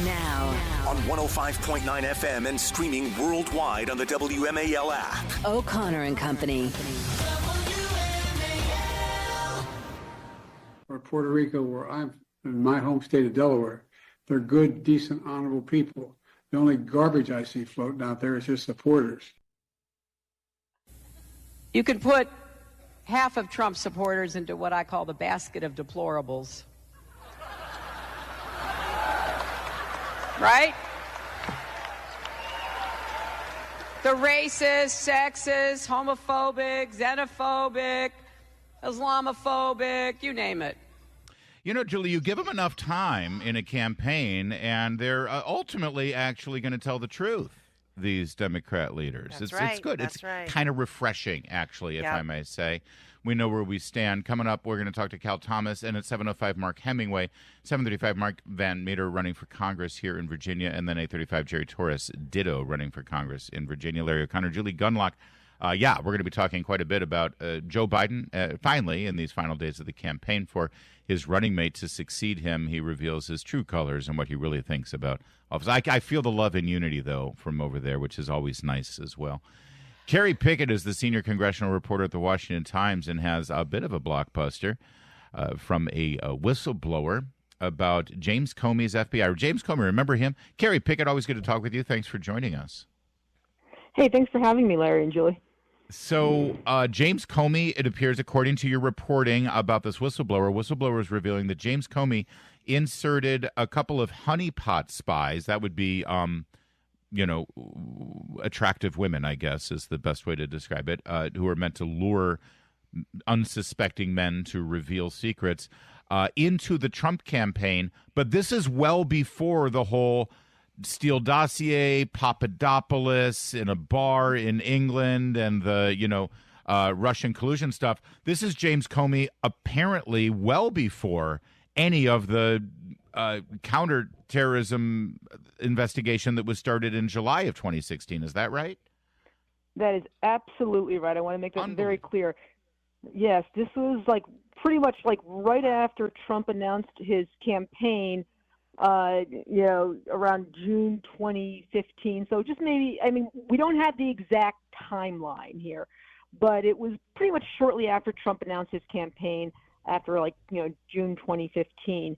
Now on 105.9 FM and streaming worldwide on the WMAL app. O'Connor and Company. Or Puerto Rico, where I'm in my home state of Delaware, they're good, decent, honorable people. The only garbage I see floating out there is just supporters. You can put half of Trump supporters into what I call the basket of deplorables. Right? The racist, sexist, homophobic, xenophobic, Islamophobic, you name it. You know, Julie, you give them enough time in a campaign, and they're ultimately actually going to tell the truth, these Democrat leaders. That's right. It's good. That's it's right. kind of refreshing, actually, if I may say. We know where we stand. Coming up, we're going to talk to Cal Thomas, and at 7:05, Mark Hemingway. 7:35, Mark Van Meter running for Congress here in Virginia, and then 8:35, Jerry Torres, ditto, running for Congress in Virginia. Larry O'Connor, Julie Gunlock. We're going to be talking quite a bit about Joe Biden, finally, in these final days of the campaign for his running mate to succeed him. He reveals his true colors and what he really thinks about office. I feel the love and unity, though, from over there, which is always nice as well. Kerry Picket is the senior congressional reporter at the Washington Times and has a bit of a blockbuster from a whistleblower about James Comey's FBI. James Comey, remember him? Kerry Picket, always good to talk with you. Thanks for joining us. Hey, thanks for having me, Larry and Julie. So James Comey, it appears, according to your reporting about this whistleblower is revealing that James Comey inserted a couple of honeypot spies. That would be, attractive women, I guess, is the best way to describe it, who are meant to lure unsuspecting men to reveal secrets into the Trump campaign. But this is well before the whole Steele dossier, Papadopoulos in a bar in England, and the, Russian collusion stuff. This is James Comey apparently well before any of the counterterrorism investigation that was started in July of 2016. Is that right? That is absolutely right. I want to make that very clear. Yes, this was pretty much right after Trump announced his campaign, around June 2015. So just maybe, we don't have the exact timeline here, but it was pretty much shortly after Trump announced his campaign, after June 2015.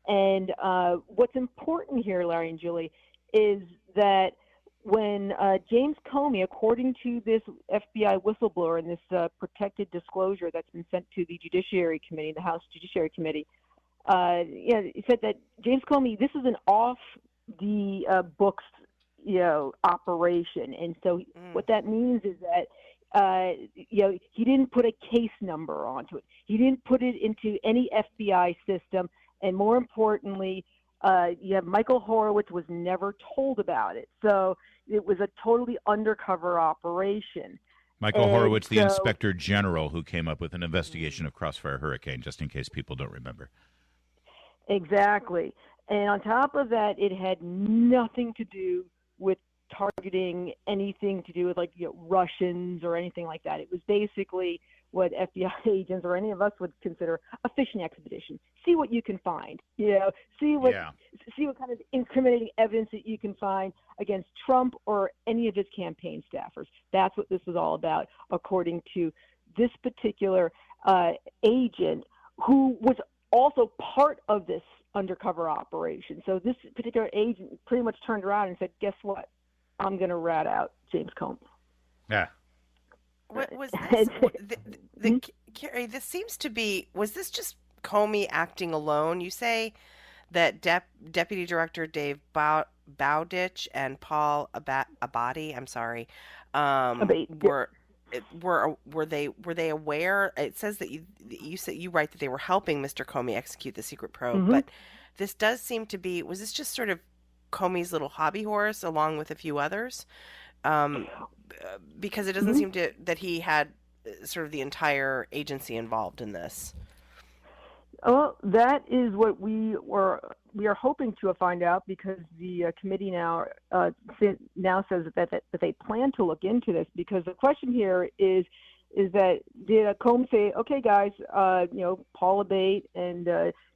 And what's important here, Larry and Julie, is that when James Comey, according to this FBI whistleblower and this protected disclosure that's been sent to the Judiciary Committee, the House Judiciary Committee, he said that James Comey, this is an off the books, operation. And so what that means is that, he didn't put a case number onto it. He didn't put it into any FBI system. And more importantly, Michael Horowitz was never told about it. So it was a totally undercover operation. Michael Horowitz, the Inspector General, who came up with an investigation of Crossfire Hurricane, just in case people don't remember. Exactly. And on top of that, it had nothing to do with targeting anything to do with Russians or anything like that. It was basically what FBI agents or any of us would consider a fishing expedition. See what you can find, see what kind of incriminating evidence that you can find against Trump or any of his campaign staffers. That's what this was all about, according to this particular agent who was also part of this undercover operation. So this particular agent pretty much turned around and said, guess what? I'm going to rat out James Comey. Yeah. What was this? Kerry, this seems to be, was this just Comey acting alone? You say that Deputy Director Dave Bowditch and Paul Abadi, were they aware? It says that you write that they were helping Mr. Comey execute the secret probe, but this does seem to be, was this just sort of Comey's little hobby horse along with a few others? Because it doesn't seem that he had sort of the entire agency involved in this. Well, that is what we are hoping to find out, because the committee now says that they plan to look into this. Because the question here is that did Comey say, okay, guys, Paul Abate and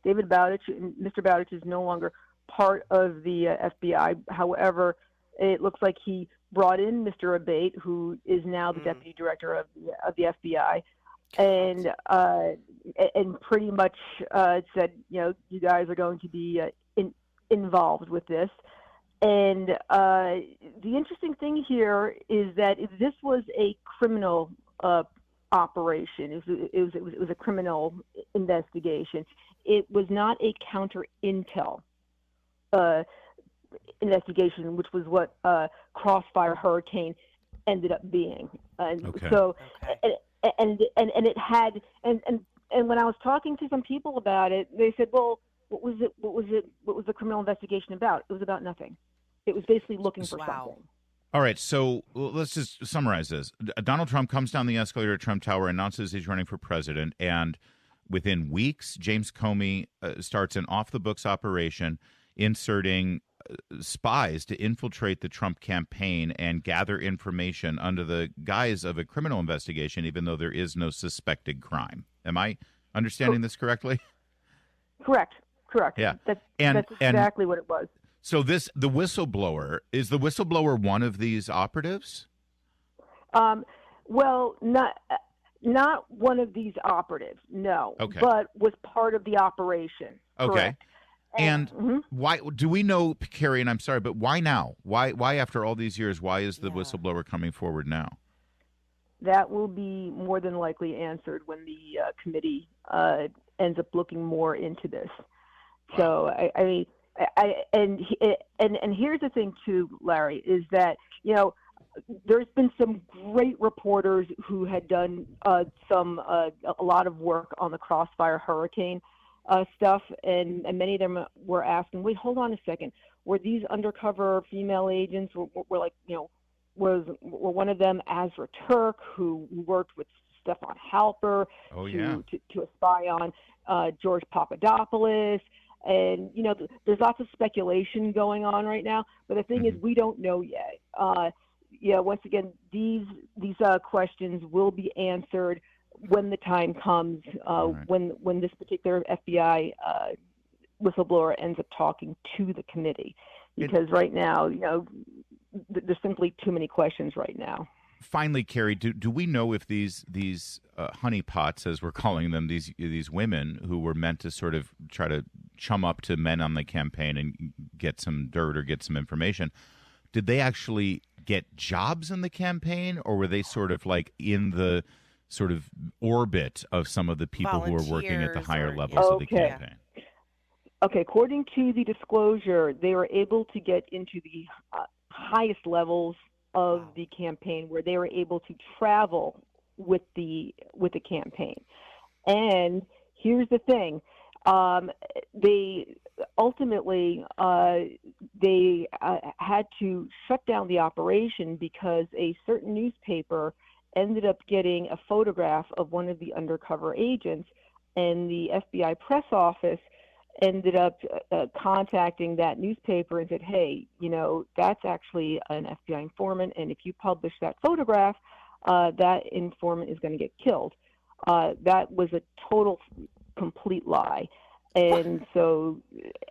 David Bowditch, and Mr. Bowditch is no longer part of the FBI. However, it looks like he brought in Mr. Abate, who is now the deputy director of the FBI, and pretty much said, you guys are going to be involved with this. And the interesting thing here is that if this was a criminal operation, it was a criminal investigation. It was not a counter intel investigation, which was what Crossfire Hurricane ended up being. And so, and it had, and when I was talking to some people about it, they said, well, what was the criminal investigation about? It was about nothing. It was basically looking for something. All right, so let's just summarize this. Donald Trump comes down the escalator at Trump Tower, announces he's running for president, and within weeks, James Comey starts an off-the-books operation inserting spies to infiltrate the Trump campaign and gather information under the guise of a criminal investigation, even though there is no suspected crime. Am I understanding this correctly? Correct. Yeah. That's exactly what it was. So the whistleblower, is the whistleblower one of these operatives? Well, not one of these operatives, no. Okay. But was part of the operation. Okay. Correct. And why do we know, Kerry, and I'm sorry, but why now? Why after all these years, why is the whistleblower coming forward now? That will be more than likely answered when the committee ends up looking more into this. So, I mean, and here's the thing too, Larry, is that, there's been some great reporters who had done a lot of work on the Crossfire Hurricane stuff, and many of them were asking, wait, hold on a second, were these undercover female agents were like, were one of them Azra Turk, who worked with Stefan Halper to spy on George Papadopoulos? And, there's lots of speculation going on right now, but the thing is, we don't know yet. Once again, these questions will be answered when the time comes, when this particular FBI whistleblower ends up talking to the committee, because right now, there's simply too many questions right now. Finally, Kerry, do we know if these honeypots, as we're calling them, these women who were meant to sort of try to chum up to men on the campaign and get some dirt or get some information, did they actually get jobs in the campaign, or were they sort of like in the sort of orbit of some of the people who are working at the higher levels of the campaign? Okay, according to the disclosure, they were able to get into the highest levels of the campaign, where they were able to travel with the campaign. And here's the thing: they ultimately they had to shut down the operation because a certain newspaper ended up getting a photograph of one of the undercover agents, and the FBI press office ended up contacting that newspaper and said, hey, that's actually an FBI informant, and if you publish that photograph, that informant is going to get killed. That was a total, complete lie. And so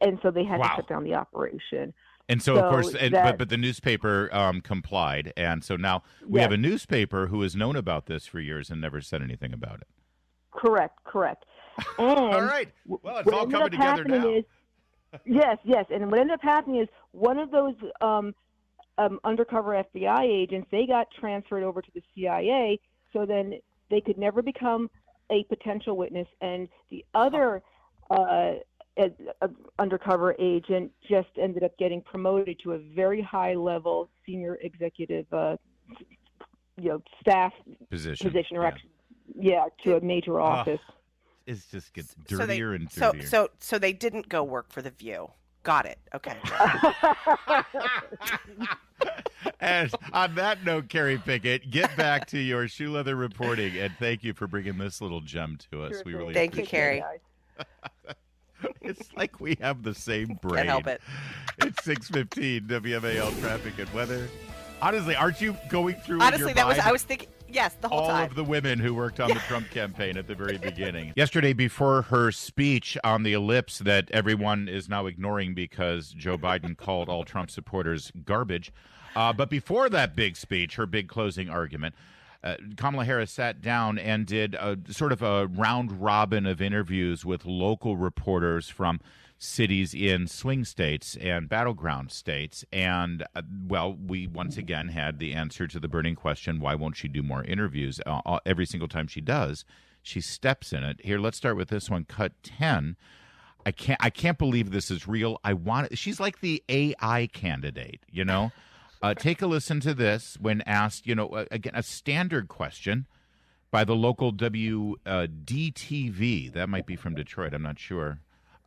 they had to shut down the operation. And so of course, but the newspaper complied, and so now we have a newspaper who has known about this for years and never said anything about it. Correct. And all right. Well, it's all coming together now. Yes. And what ended up happening is one of those undercover FBI agents, they got transferred over to the CIA, so then they could never become a potential witness. And the other undercover agent just ended up getting promoted to a very high-level senior executive, staff position or actually, to a major office. It just gets dirtier and dirtier. So they didn't go work for The View. Got it. Okay. And on that note, Kerry Picket, get back to your shoe leather reporting, and thank you for bringing this little gem to us. Sure, we really thank you, Kerry. It's like we have the same brain. Can't help it. It's 6:15 WMAL traffic and weather. Honestly, aren't you going through? Honestly, your mind? I was thinking. Yes, the whole time. All of the women who worked on the Trump campaign at the very beginning. Yesterday, before her speech on the ellipse that everyone is now ignoring because Joe Biden called all Trump supporters garbage, but before that big speech, her big closing argument, Kamala Harris sat down and did sort of a round robin of interviews with local reporters from cities in swing states and battleground states. And, well, we once again had the answer to the burning question, why won't she do more interviews? Every single time she does, she steps in it. Here, let's start with this one, cut 10. I can't believe this is real. She's like the AI candidate, you know? Take a listen to this when asked, again, a standard question by the local WDTV. That might be from Detroit. I'm not sure.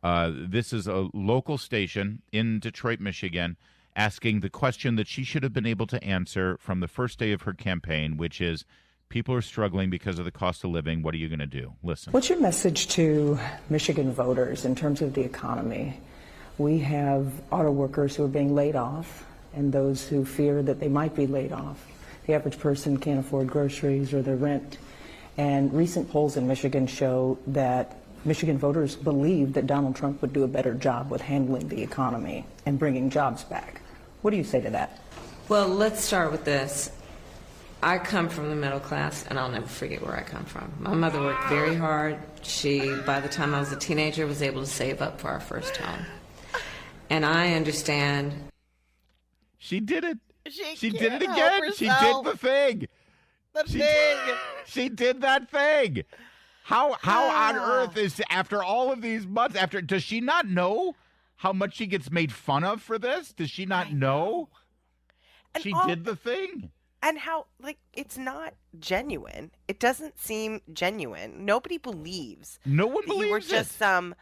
This is a local station in Detroit, Michigan, asking the question that she should have been able to answer from the first day of her campaign, which is, people are struggling because of the cost of living. What are you going to do? Listen. What's your message to Michigan voters in terms of the economy? We have auto workers who are being laid off and those who fear that they might be laid off. The average person can't afford groceries or their rent. And recent polls in Michigan show that Michigan voters believe that Donald Trump would do a better job with handling the economy and bringing jobs back. What do you say to that? Well, let's start with this. I come from the middle class, and I'll never forget where I come from. My mother worked very hard. She, by the time I was a teenager, was able to save up for our first home. And I understand. She did it. She did it can't again. help She did herself. the thing. She did that thing. How on earth is, after all of these months, does she not know how much she gets made fun of for this? Does she not know? She did the thing. And how, it's not genuine. It doesn't seem genuine. Nobody believes. No one that you were believes just some,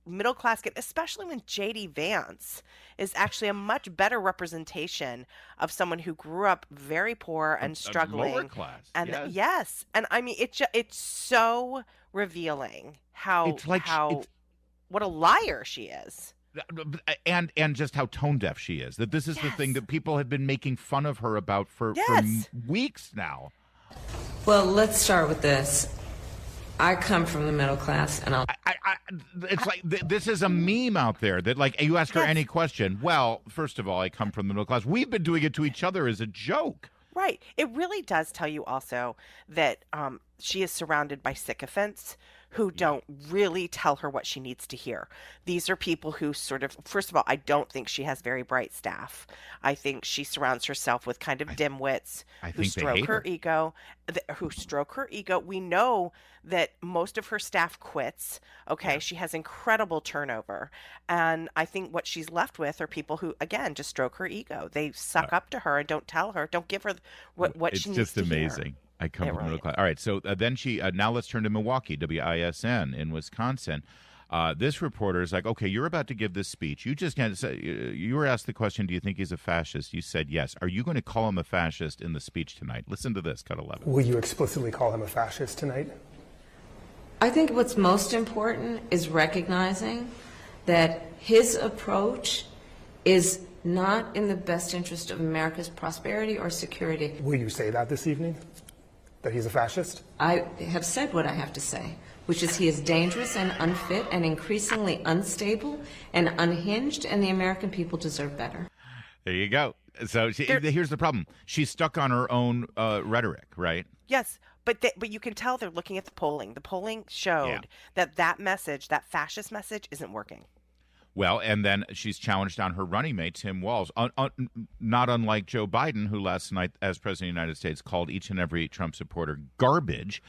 middle class kid, especially when J.D. Vance is actually a much better representation of someone who grew up very poor and struggling. Lower class. And yes. And I mean, it's so revealing what a liar she is. And just how tone deaf she is. That this is the thing that people have been making fun of her about for weeks now. Well, let's start with this. I come from the middle class, and it's like this is a meme out there that, like, you ask her any question. Well, first of all, I come from the middle class. We've been doing it to each other as a joke. Right. It really does tell you also that she is surrounded by sycophants who don't really tell her what she needs to hear. These are people who sort of, first of all, I don't think she has very bright staff. I think she surrounds herself with kind of dimwits who stroke her ego. We know that most of her staff quits. Okay. Yeah. She has incredible turnover. And I think what she's left with are people who, again, just stroke her ego. They suck up to her and don't tell her, don't give her what she needs to hear. It's just amazing. I come from the middle class. All right, so then she now let's turn to Milwaukee, WISN in Wisconsin. This reporter is like, okay, you're about to give this speech. You were asked the question, do you think he's a fascist? You said yes. Are you going to call him a fascist in the speech tonight? Listen to this, cut 11. Will you explicitly call him a fascist tonight? I think what's most important is recognizing that his approach is not in the best interest of America's prosperity or security. Will you say that this evening? That he's a fascist? I have said what I have to say, which is he is dangerous and unfit and increasingly unstable and unhinged, and the American people deserve better. There you go. So here's the problem. She's stuck on her own rhetoric, right? Yes, but you can tell they're looking at the polling. The polling showed that message, that fascist message, isn't working. Well, and then she's challenged on her running mate, Tim Walz, not unlike Joe Biden, who last night, as President of the United States, called each and every Trump supporter garbage.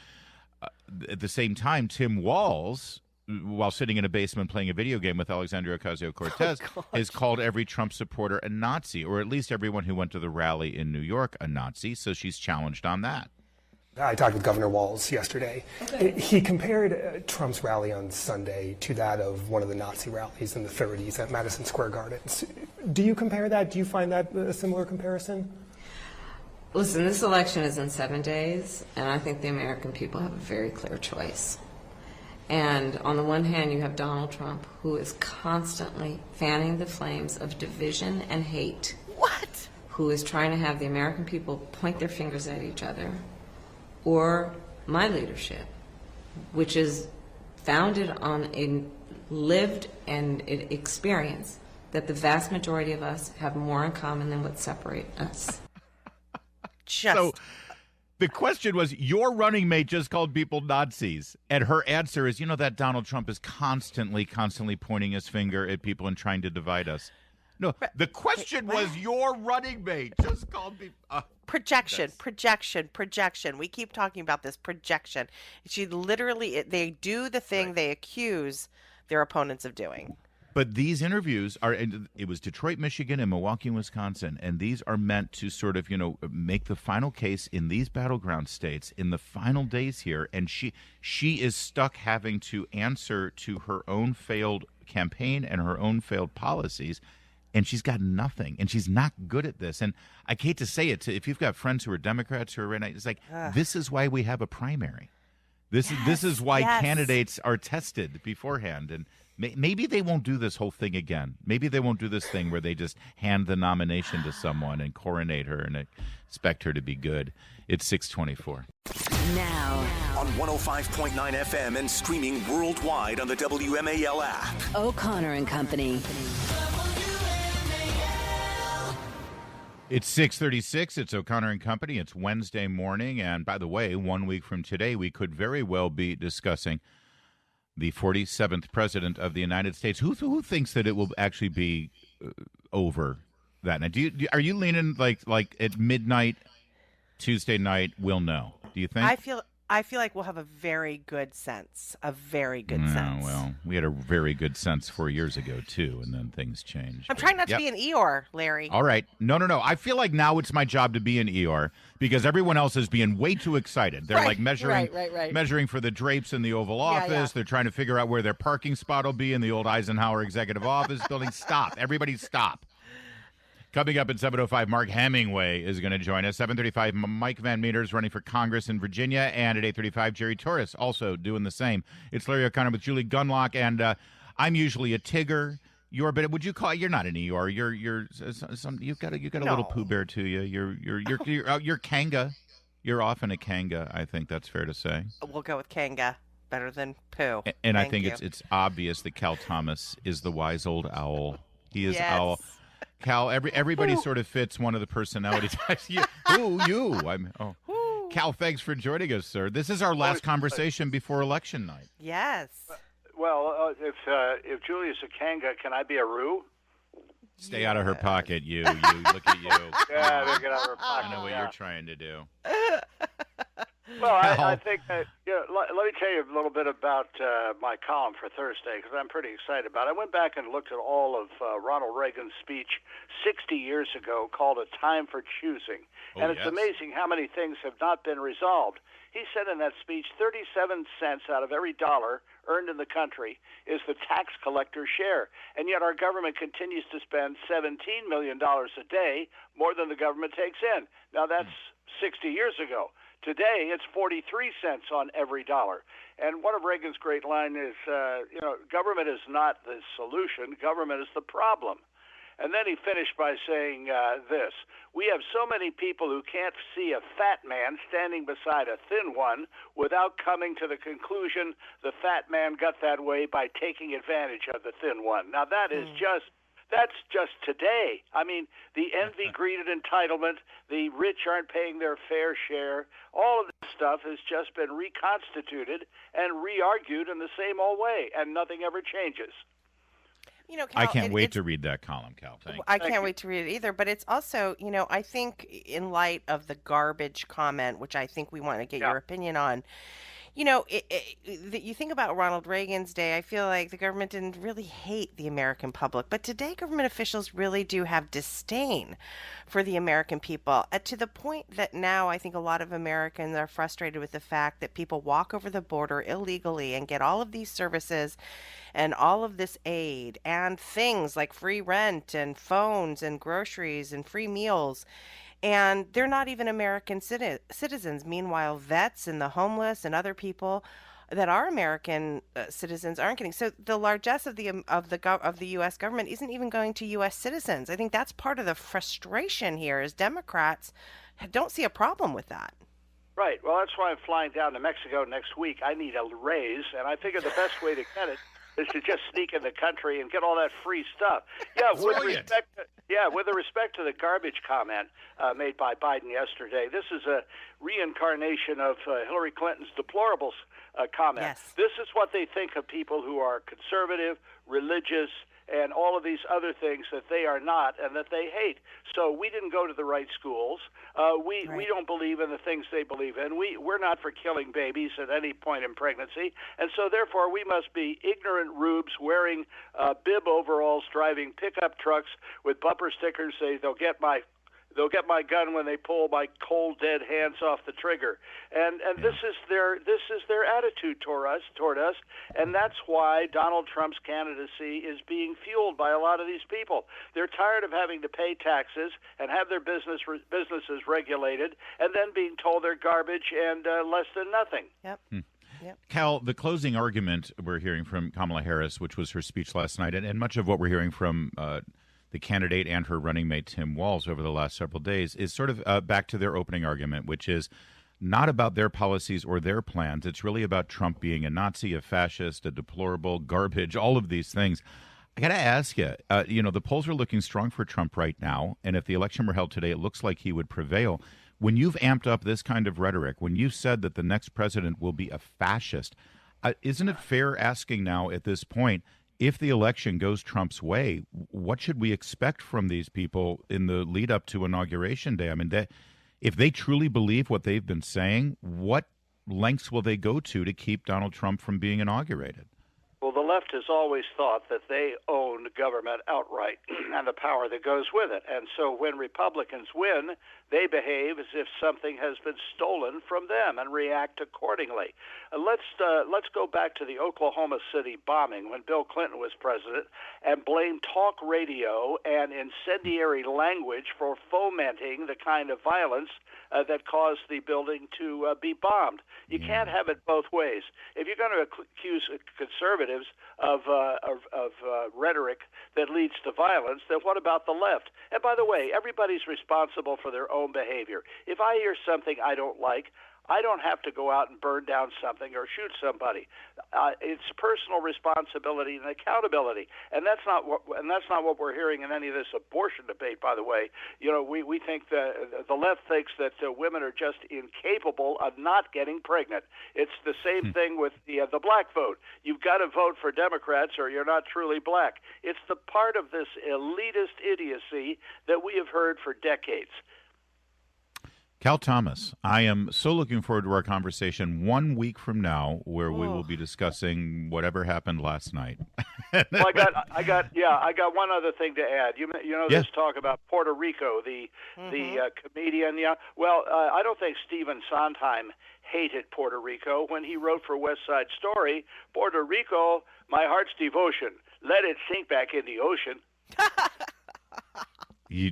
At the same time, Tim Walz, while sitting in a basement playing a video game with Alexandria Ocasio-Cortez, has called every Trump supporter a Nazi, or at least everyone who went to the rally in New York a Nazi, so she's challenged on that. I talked with Governor Walz yesterday. Okay. He compared Trump's rally on Sunday to that of one of the Nazi rallies in the 30s at Madison Square Garden. Do you compare that? Do you find that a similar comparison? Listen, this election is in 7 days, and I think the American people have a very clear choice. And on the one hand, you have Donald Trump, who is constantly fanning the flames of division and hate. What? Who is trying to have the American people point their fingers at each other. or my leadership, which is founded on a lived and experience that the vast majority of us have more in common than what separates us. So the question was, your running mate just called people Nazis, and her answer is, that Donald Trump is constantly pointing his finger at people and trying to divide us. No, the question was, your running mate just called people. Projection. We keep talking about this projection. They do the thing they accuse their opponents of doing. But these interviews it was Detroit, Michigan, and Milwaukee, Wisconsin, and these are meant to sort of, make the final case in these battleground states in the final days here. And she is stuck having to answer to her own failed campaign and her own failed policies. And she's got nothing, and she's not good at this. And I hate to say it, if you've got friends who are Democrats who are right now, it's like, this is why we have a primary. This is why candidates are tested beforehand. And maybe they won't do this whole thing again. Maybe they won't do this thing where they just hand the nomination to someone and coronate her and expect her to be good. It's 6:24. Now on 105.9 FM and streaming worldwide on the WMAL app. O'Connor and Company. It's 6:36. It's O'Connor and Company. It's Wednesday morning. And by the way, 1 week from today, we could very well be discussing the 47th president of the United States. Who thinks that it will actually be over that night? Are you leaning like at midnight Tuesday night? We'll know. Do you think? I feel like we'll have a very good sense. Well, we had a very good sense 4 years ago, too, and then things changed. I'm trying not to be an Eeyore, Larry. All right. No. I feel like now it's my job to be an Eeyore because everyone else is being way too excited. They're measuring for the drapes in the Oval Office. Yeah. They're trying to figure out where their parking spot will be in the old Eisenhower Executive Office building. Stop. Everybody stop. Coming up at 7:05, Mark Hemingway is going to join us. 7:35, Mike Van Meter's running for Congress in Virginia. And at 8:35, Jerry Torres also doing the same. It's Larry O'Connor with Julie Gunlock. And I'm usually a Tigger. You're not an Eeyore. You've got a little Pooh Bear to you. You're Kanga. You're often a Kanga. I think that's fair to say. We'll go with Kanga. Better than Pooh. And I think it's obvious that Cal Thomas is the wise old owl. He is owl. Cal, everybody sort of fits one of the personality types. Cal, thanks for joining us, sir. This is our last conversation before election night. Yes. Well, if Julie is a Kanga, can I be a Roo? Stay out of her pocket, you. Look at you. Yeah, get out of her pocket. I know what you're trying to do. Well, I think that, let me tell you a little bit about my column for Thursday, because I'm pretty excited about it. I went back and looked at all of Ronald Reagan's speech 60 years ago called A Time for Choosing. And it's amazing how many things have not been resolved. He said in that speech 37 cents out of every dollar earned in the country is the tax collector's share. And yet our government continues to spend $17 million a day more than the government takes in. Now, that's 60 years ago. Today, it's 43 cents on every dollar. And one of Reagan's great lines is, government is not the solution, government is the problem. And then he finished by saying this: we have so many people who can't see a fat man standing beside a thin one without coming to the conclusion the fat man got that way by taking advantage of the thin one. Now, that's just today. I mean, the envy, greed, and entitlement, the rich aren't paying their fair share. All of this stuff has just been reconstituted and re-argued in the same old way, and nothing ever changes. Cal, I can't wait to read that column, Cal. I can't wait to read it either. But it's also, I think in light of the garbage comment, which I think we want to get your opinion on, you think about Ronald Reagan's day, I feel like the government didn't really hate the American public. But today, government officials really do have disdain for the American people, to the point that now I think a lot of Americans are frustrated with the fact that people walk over the border illegally and get all of these services and all of this aid and things like free rent and phones and groceries and free meals. And they're not even American citizens. Meanwhile, vets and the homeless and other people that are American citizens aren't getting. So the largesse of the U.S. government isn't even going to U.S. citizens. I think that's part of the frustration here. Is Democrats don't see a problem with that. Right. Well, that's why I'm flying down to Mexico next week. I need a raise, and I figure the best way to get it is to just sneak in the country and get all that free stuff. Yeah, with respect to the garbage comment made by Biden yesterday, this is a reincarnation of Hillary Clinton's deplorables comment. Yes. This is what they think of people who are conservative, religious, and all of these other things that they are not and that they hate. So we didn't go to the right schools. We don't believe in the things they believe in. We're not for killing babies at any point in pregnancy. And so therefore we must be ignorant rubes wearing bib overalls, driving pickup trucks with bumper stickers say they'll get my gun when they pull my cold dead hands off the trigger, and this is their attitude toward us, and that's why Donald Trump's candidacy is being fueled by a lot of these people. They're tired of having to pay taxes and have their businesses regulated, and then being told they're garbage and less than nothing. Yep. Yep. Cal, the closing argument we're hearing from Kamala Harris, which was her speech last night, and much of what we're hearing from the candidate and her running mate Tim Walz over the last several days is sort of back to their opening argument, which is not about their policies or their plans. It's really about Trump being a Nazi, a fascist, a deplorable, garbage, all of these things. I got to ask you, the polls are looking strong for Trump right now, and if the election were held today, it looks like he would prevail. When you've amped up this kind of rhetoric, when you said that the next president will be a fascist, isn't it fair asking now at this point, if the election goes Trump's way, what should we expect from these people in the lead up to Inauguration Day? I mean, if they truly believe what they've been saying, what lengths will they go to keep Donald Trump from being inaugurated? Well, the left has always thought that they own government outright and the power that goes with it. And so when Republicans win, they behave as if something has been stolen from them and react accordingly. Let's go back to the Oklahoma City bombing when Bill Clinton was president and blame talk radio and incendiary language for fomenting the kind of violence that caused the building to be bombed. You can't have it both ways. If you're going to accuse conservatives of rhetoric that leads to violence, then what about the left? And by the way, everybody's responsible for their own behavior. If I hear something I don't like, I don't have to go out and burn down something or shoot somebody. It's personal responsibility and accountability, and that's not what we're hearing in any of this abortion debate. By the way, we think that the left thinks that women are just incapable of not getting pregnant. It's the same thing with the black vote. You've got to vote for Democrats or you're not truly black. It's the part of this elitist idiocy that we have heard for decades. Cal Thomas, I am so looking forward to our conversation 1 week from now, where we will be discussing whatever happened last night. Well, I got one other thing to add. This talk about Puerto Rico, the comedian. Yeah. Well, I don't think Stephen Sondheim hated Puerto Rico when he wrote for West Side Story. Puerto Rico, my heart's devotion. Let it sink back in the ocean. You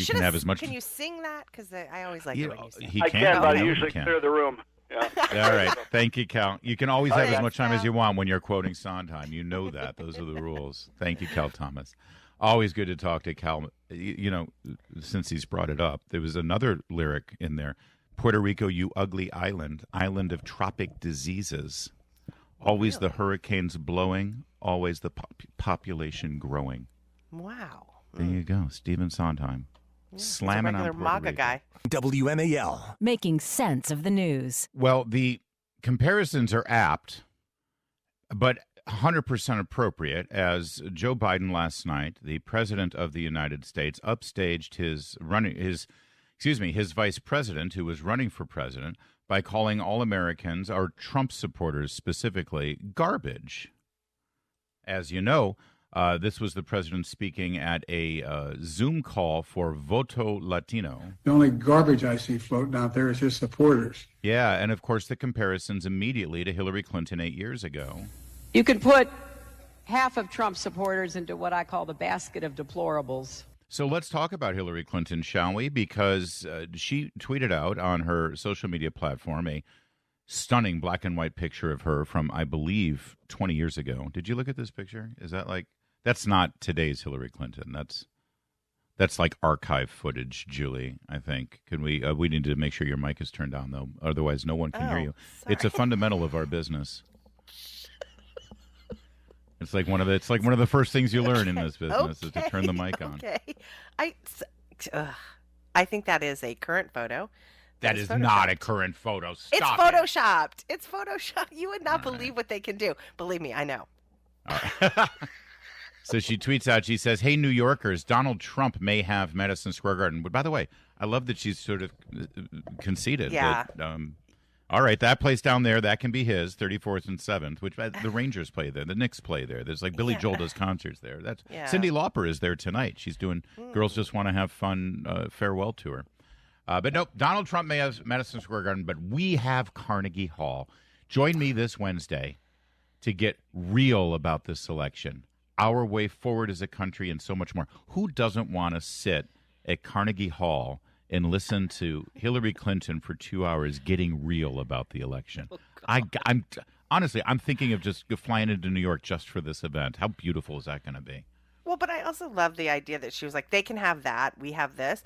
can have as much. Can you sing that? Because I always like it when you sing. I can, but I usually clear the room. Yeah. All right. Thank you, Cal. You can always have as much time as you want when you're quoting Sondheim. You know that. Those are the rules. Thank you, Cal Thomas. Always good to talk to Cal. Since he's brought it up, there was another lyric in there. Puerto Rico, you ugly island, island of tropic diseases. Always the hurricanes blowing, always the population growing. Wow. There you go, Stephen Sondheim. Slamming on Puerto MAGA Rico. guy. WMAL. Making sense of the news. Well, the comparisons are apt, but 100% appropriate, as Joe Biden last night, the president of the United States, upstaged his vice president, who was running for president, by calling all Americans, or Trump supporters specifically, garbage. As you know, this was the president speaking at a Zoom call for Voto Latino. The only garbage I see floating out there is his supporters. Yeah, and of course the comparisons immediately to Hillary Clinton 8 years ago. You can put half of Trump supporters into what I call the basket of deplorables. So let's talk about Hillary Clinton, shall we? Because she tweeted out on her social media platform a stunning black and white picture of her from, I believe, 20 years ago. Did you look at this picture? Is that that's not today's Hillary Clinton. That's like archive footage, Julie, I think. Can we need to make sure your mic is turned on, though. Otherwise, no one can hear you. Sorry. It's a fundamental of our business. It's like one of the first things you learn in this business is to turn the mic on. Okay. I think that is a current photo. That is not a current photo. Stop It's photoshopped. It's photoshopped. You would not believe what they can do. Believe me, I know. All right. So she tweets out, she says, "Hey, New Yorkers, Donald Trump may have Madison Square Garden." But by the way, I love that she's sort of conceded. Yeah. That, all right, that place down there, that can be his, 34th and 7th, which the Rangers play there. The Knicks play there. There's like Billy Joel does concerts there. Cyndi Lauper is there tonight. She's doing Girls Just Want to Have Fun farewell tour. But no, Donald Trump may have Madison Square Garden, but we have Carnegie Hall. Join me this Wednesday to get real about this election, our way forward as a country, and so much more. Who doesn't want to sit at Carnegie Hall and listen to Hillary Clinton for 2 hours getting real about the election? I'm honestly, I'm thinking of just flying into New York just for this event. How beautiful is that going to be? Well, but I also love the idea that she was like, they can have that. We have this.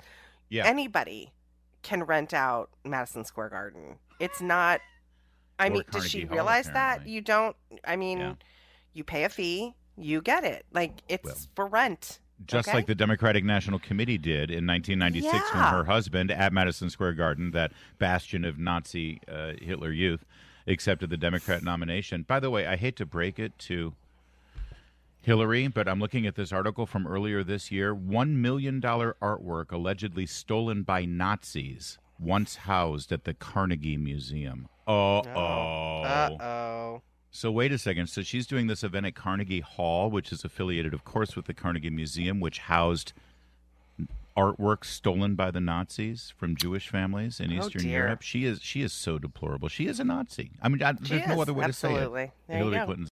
Yeah. Anybody can rent out Madison Square Garden. It's not, I mean, does she realize that? You don't, I mean, you pay a fee, you get it. Like, it's for rent. Just like the Democratic National Committee did in 1996 when her husband at Madison Square Garden, that bastion of Nazi Hitler Youth, accepted the Democrat nomination. By the way, I hate to break it to Hillary, but I'm looking at this article from earlier this year. $1 million artwork allegedly stolen by Nazis once housed at the Carnegie Museum. Uh-oh. So wait a second. So she's doing this event at Carnegie Hall, which is affiliated, of course, with the Carnegie Museum, which housed artwork stolen by the Nazis from Jewish families in Eastern Europe. She is so deplorable. She is a Nazi. I mean, there's no other way to say it. There you go. Hillary Clinton's